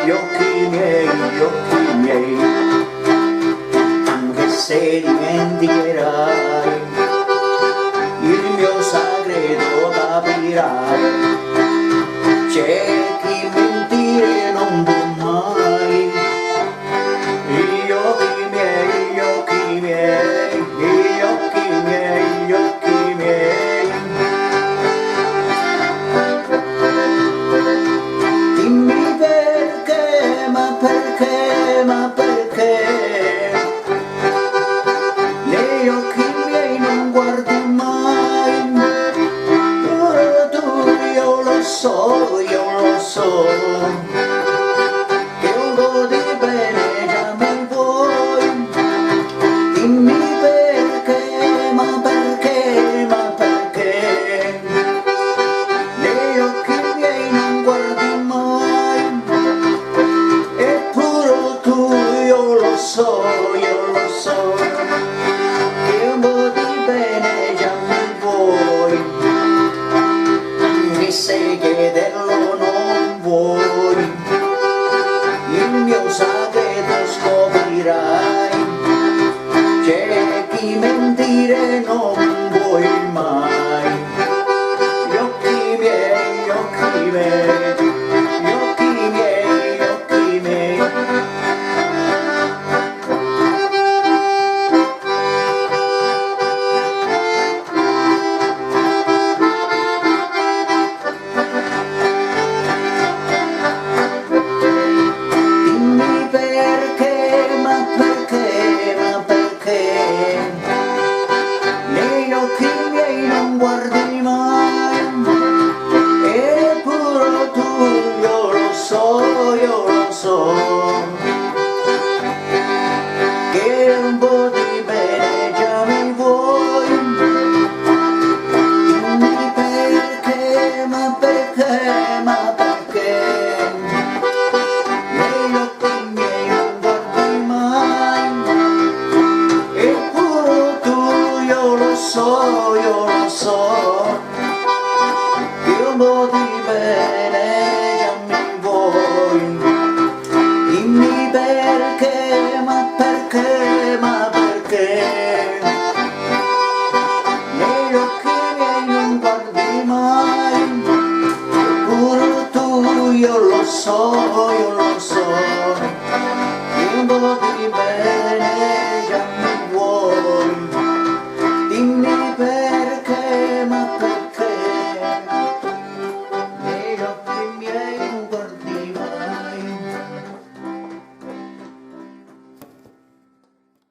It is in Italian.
gli occhi miei, anche se dimenticherai il mio segreto capirai. C'è chi mentire non può mai. Gli occhi miei, gli occhi miei, gli occhi miei, gli occhi miei. Dimmi perché, ma perché, ma perché negli occhi miei non guardi mai. Ora tu, io lo so, che un po' di bene già mi vuoi. Dimmi perché, ma perché, ma perché negli occhi miei non guardi mai. Eppure tu, io lo so, che un po' di bene già mi vuoi. E se chiederlo non vuoi, il mio segreto scoprirai. C'è chi mentire non vuoi mai. Gli occhi miei, gli occhi miei, gli occhi miei, gli occhi miei. Dimmi perché, ma perché, ma perché negli occhi miei non guardi mai. Eppure tu, io lo so, che un po' di bene già mi vuoi. Dimmi perché, ma perché, ma perché negli occhi miei non guardi mai. Eppure tu, io lo so, che un po' di bene già mi vuoi. Dimmi perché, ma perché, ma perché negli occhi miei non guardi mai. Eppure tu, io lo so, che un po' di bene